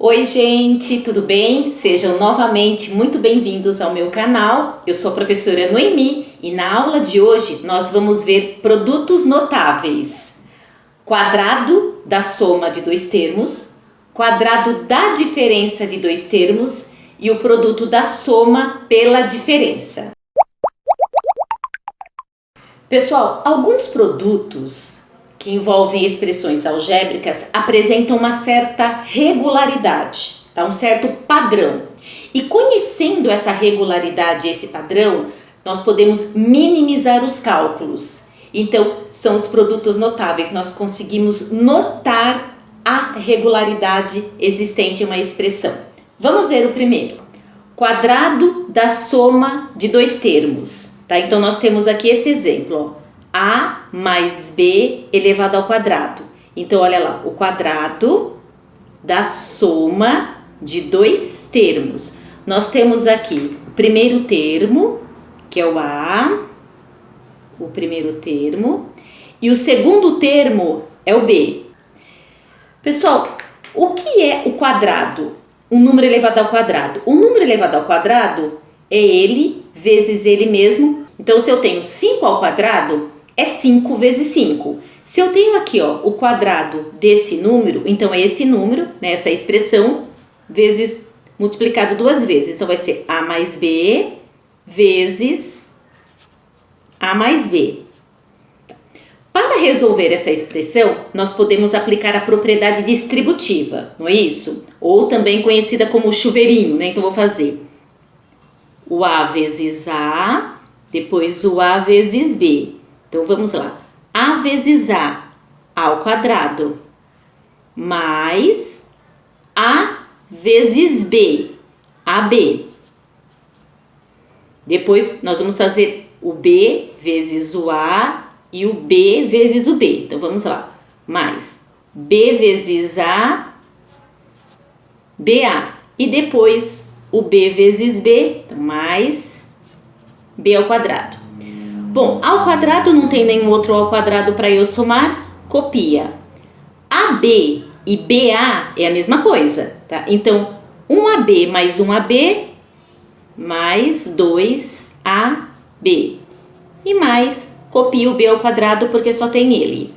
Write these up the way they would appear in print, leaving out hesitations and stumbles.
Oi gente, tudo bem? Sejam novamente muito bem-vindos ao meu canal. Eu sou a professora Noemi e na aula de hoje nós vamos ver produtos notáveis. Quadrado da soma de dois termos, quadrado da diferença de dois termos e o produto da soma pela diferença. Pessoal, alguns produtos que envolvem expressões algébricas apresentam uma certa regularidade, tá? Um certo padrão. E conhecendo essa regularidade, esse padrão, nós podemos minimizar os cálculos. Então, são os produtos notáveis. Nós conseguimos notar a regularidade existente em uma expressão. Vamos ver o primeiro. Quadrado da soma de dois termos. Tá? Então, nós temos aqui esse exemplo, ó. A mais B elevado ao quadrado. Então, olha lá, o quadrado da soma de dois termos. Nós temos aqui o primeiro termo, que é o A, o primeiro termo, e o segundo termo é o B. Pessoal, o que é o quadrado? Um número elevado ao quadrado. O número elevado ao quadrado é ele vezes ele mesmo. Então, se eu tenho 5 ao quadrado, é 5 vezes 5. Se eu tenho aqui, ó, o quadrado desse número, então é esse número, né, essa expressão, vezes multiplicado duas vezes. Então, vai ser A mais B vezes A mais B. Para resolver essa expressão, nós podemos aplicar a propriedade distributiva, não é isso? Ou também conhecida como chuveirinho, né? Então, vou fazer o A vezes A, depois o A vezes B. Então, vamos lá. A vezes A ao quadrado, mais A vezes B, AB. Depois, nós vamos fazer o B vezes o A e o B vezes o B. Então, vamos lá. Mais B vezes A, BA. E depois, o B vezes B, mais B ao quadrado. Bom, ao quadrado não tem nenhum outro ao quadrado para eu somar, copia. AB e BA é a mesma coisa, tá? Então, 1AB mais 1AB mais 2AB. E mais, copia o B ao quadrado porque só tem ele.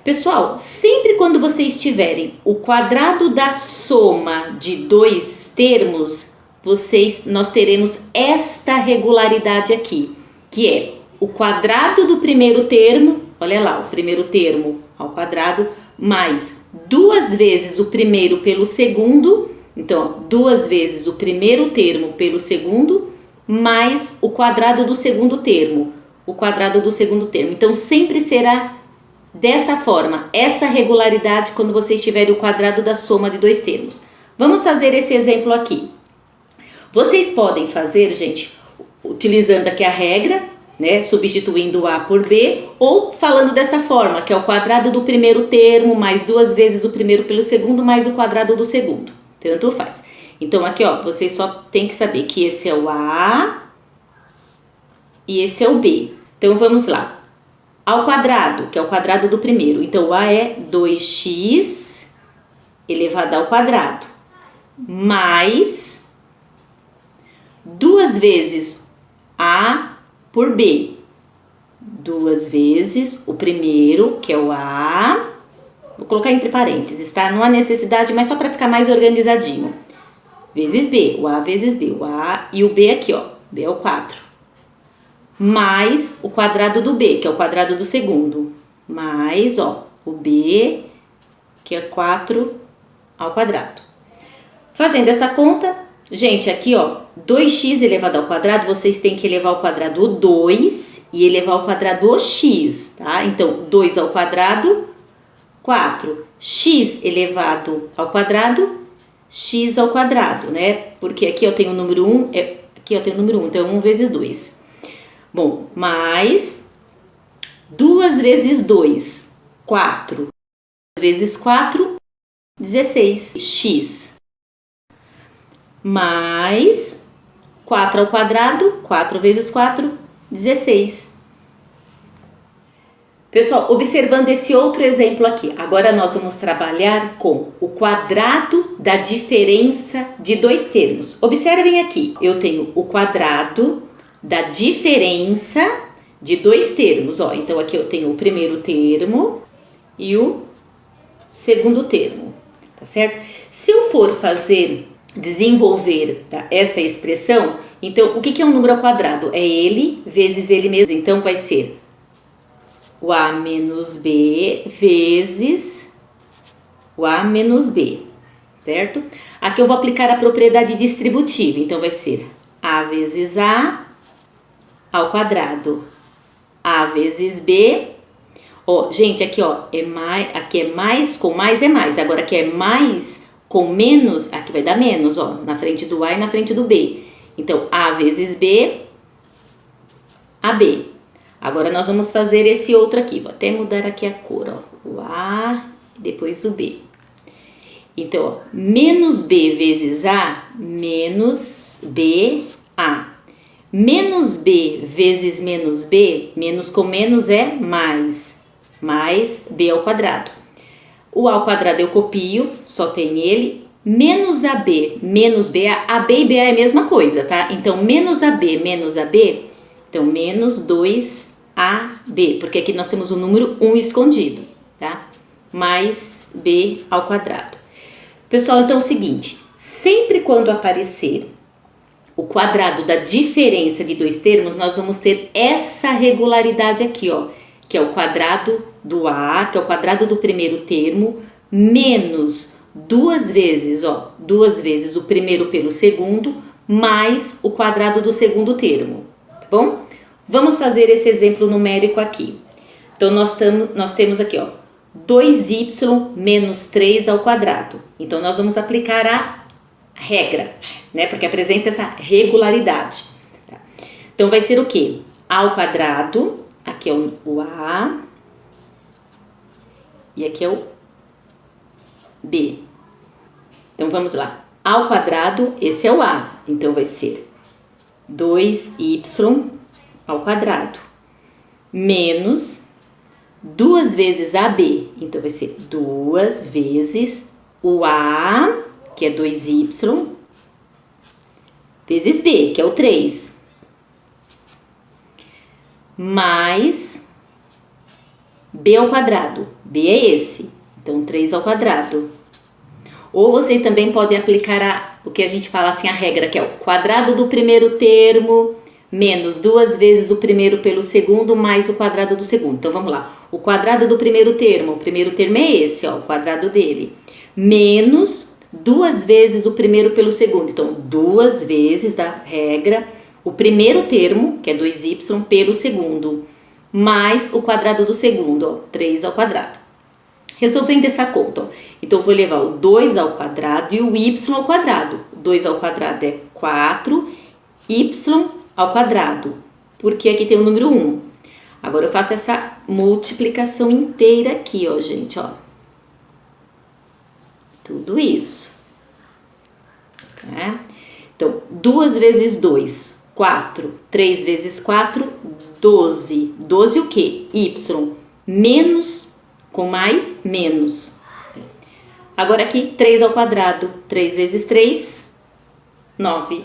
Pessoal, sempre quando vocês tiverem o quadrado da soma de dois termos, nós teremos esta regularidade aqui, que é o quadrado do primeiro termo, olha lá, o primeiro termo ao quadrado, mais duas vezes o primeiro pelo segundo, então, duas vezes o primeiro termo pelo segundo, mais o quadrado do segundo termo, o quadrado do segundo termo. Então, sempre será dessa forma, essa regularidade quando vocês tiverem o quadrado da soma de dois termos. Vamos fazer esse exemplo aqui. Vocês podem fazer, gente, utilizando aqui a regra, né, substituindo A por B, ou falando dessa forma, que é o quadrado do primeiro termo, mais duas vezes o primeiro pelo segundo, mais o quadrado do segundo. Tanto faz. Então, aqui, ó, vocês só tem que saber que esse é o A e esse é o B. Então, vamos lá. Ao quadrado, que é o quadrado do primeiro. Então, o A é 2x elevado ao quadrado, mais duas vezes A por B, duas vezes o primeiro, que é o A, vou colocar entre parênteses, tá? Não há necessidade, mas só para ficar mais organizadinho, vezes B, o A vezes B, o A e o B aqui, ó, B é o 4, mais o quadrado do B, que é o quadrado do segundo, mais, ó, o B, que é 4 ao quadrado. Fazendo essa conta, gente, aqui, ó, 2x elevado ao quadrado, vocês têm que elevar ao quadrado o 2 e elevar ao quadrado o x, tá? Então, 2 ao quadrado, 4. X elevado ao quadrado, x ao quadrado, né? Porque aqui eu tenho o número 1, aqui eu tenho o número 1, então é 1 vezes 2. Bom, mais 2 vezes 2, 4. 2 vezes 4, 16. X. Mais 4 ao quadrado, 4 vezes 4, 16. Pessoal, observando esse outro exemplo aqui, agora nós vamos trabalhar com o quadrado da diferença de dois termos. Observem aqui, eu tenho o quadrado da diferença de dois termos. Ó, então aqui eu tenho o primeiro termo e o segundo termo, tá certo? Se eu for desenvolver, tá, essa expressão, então o que é um número ao quadrado? É ele vezes ele mesmo, então vai ser o A menos B vezes o A menos B, certo? Aqui eu vou aplicar a propriedade distributiva, então vai ser A vezes A ao quadrado, A vezes B. Ó, gente, aqui ó, aqui é mais com mais é mais, agora aqui é mais com menos, aqui vai dar menos, ó, na frente do A e na frente do B. Então, A vezes B, AB. Agora nós vamos fazer esse outro aqui, vou até mudar aqui a cor, ó, o A e depois o B. Então, ó, menos B vezes A, menos BA. Menos B vezes menos B, menos com menos é mais B ao quadrado. O A ao quadrado eu copio, só tem ele, menos AB, menos BA, AB e BA é a mesma coisa, tá? Então, menos AB, menos AB, então menos 2AB, porque aqui nós temos o número 1 escondido, tá? Mais B ao quadrado. Pessoal, então é o seguinte, sempre quando aparecer o quadrado da diferença de dois termos, nós vamos ter essa regularidade aqui, ó, que é o quadrado do A, que é o quadrado do primeiro termo, menos duas vezes o primeiro pelo segundo, mais o quadrado do segundo termo, tá bom? Vamos fazer esse exemplo numérico aqui. Então, nós temos aqui, ó, 2y menos 3 ao quadrado. Então, nós vamos aplicar a regra, né? Porque apresenta essa regularidade. Tá? Então, vai ser o quê? A ao quadrado, aqui é o A, e aqui é o B. Então, vamos lá. A ao quadrado, esse é o A. Então, vai ser 2y ao quadrado, menos 2 vezes AB. Então, vai ser 2 vezes o A, que é 2y, vezes B, que é o 3, mais B ao quadrado. B é esse, então 3 ao quadrado. Ou vocês também podem aplicar o que a gente fala assim, a regra, que é o quadrado do primeiro termo, menos 2 vezes o primeiro pelo segundo, mais o quadrado do segundo. Então, vamos lá. O quadrado do primeiro termo é esse, ó, o quadrado dele, menos 2 vezes o primeiro pelo segundo. Então, 2 vezes da regra, o primeiro termo, que é 2y, pelo segundo, mais o quadrado do segundo, ó, 3 ao quadrado. Resolvendo essa conta, ó, então eu vou levar o 2 ao quadrado e o y ao quadrado. 2 ao quadrado é 4, y ao quadrado, porque aqui tem o número 1. Agora eu faço essa multiplicação inteira aqui, ó, gente, ó. Tudo isso. Tá? Então, 2 vezes 2, 4. 3 vezes 4, 12. 12 o quê? Y. Menos com mais, menos. Agora aqui, 3 ao quadrado. 3 vezes 3, 9.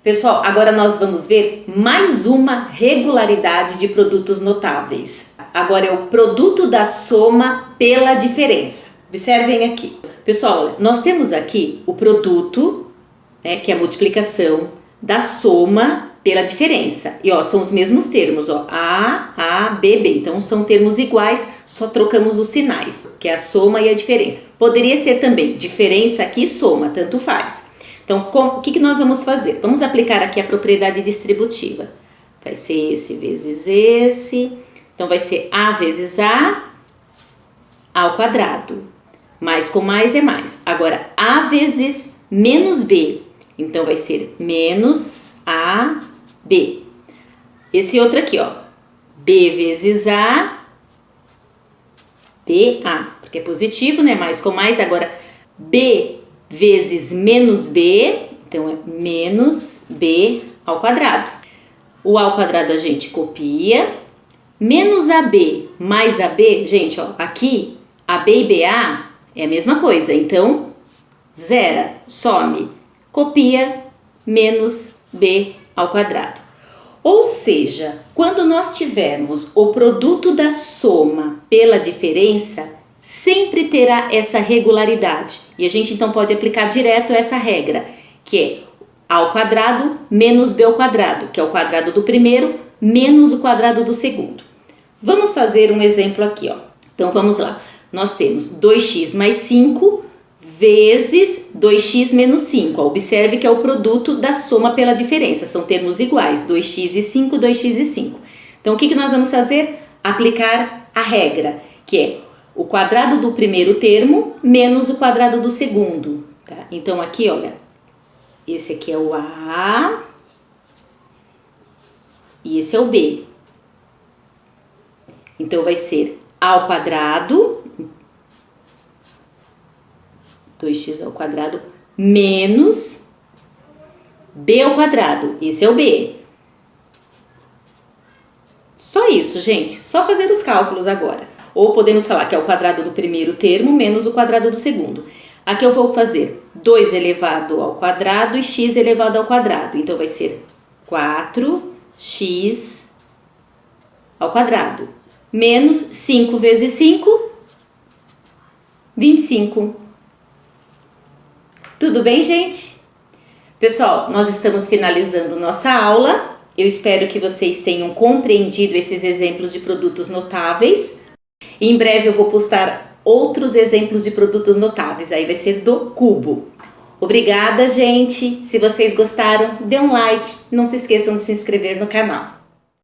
Pessoal, agora nós vamos ver mais uma regularidade de produtos notáveis. Agora é o produto da soma pela diferença. Observem aqui. Pessoal, nós temos aqui o produto, né, que é a multiplicação da soma pela diferença. E ó, são os mesmos termos, ó, A, B, B. Então são termos iguais, só trocamos os sinais, que é a soma e a diferença. Poderia ser também diferença aqui e soma, tanto faz. Então, o que nós vamos fazer? Vamos aplicar aqui a propriedade distributiva. Vai ser esse vezes esse. Então, vai ser A vezes A ao quadrado. Mais com mais é mais. Agora, A vezes menos B. Então, vai ser menos AB. Esse outro aqui, ó. B vezes A, BA. Porque é positivo, né? Mais com mais. Agora, B vezes menos B, então é menos B ao quadrado. O A ao quadrado a gente copia, Menos AB mais AB, gente, ó, aqui AB e BA é a mesma coisa, então zera, some, copia, menos B ao quadrado. Ou seja, quando nós tivermos o produto da soma pela diferença, sempre terá essa regularidade. E a gente então pode aplicar direto essa regra, que é A ao quadrado menos B ao quadrado, que é o quadrado do primeiro, menos o quadrado do segundo. Vamos fazer um exemplo aqui, ó. Então vamos lá. Nós temos 2x mais 5 vezes 2x menos 5. Observe que é o produto da soma pela diferença. São termos iguais, 2x e 5, 2x e 5. Então o que nós vamos fazer? Aplicar a regra, que é o quadrado do primeiro termo menos o quadrado do segundo. Tá? Então aqui, olha, esse aqui é o A e esse é o B. Então vai ser A ao quadrado, 2x ao quadrado, menos B ao quadrado, esse é o B. Só isso, gente, só fazer os cálculos agora. Ou podemos falar que é o quadrado do primeiro termo menos o quadrado do segundo. Aqui eu vou fazer 2 elevado ao quadrado e x elevado ao quadrado. Então vai ser 4x ao quadrado. Menos 5 vezes 5, 25. Tudo bem, gente? Pessoal, nós estamos finalizando nossa aula. Eu espero que vocês tenham compreendido esses exemplos de produtos notáveis. Em breve eu vou postar outros exemplos de produtos notáveis. Aí vai ser do cubo. Obrigada, gente. Se vocês gostaram, dê um like. Não se esqueçam de se inscrever no canal.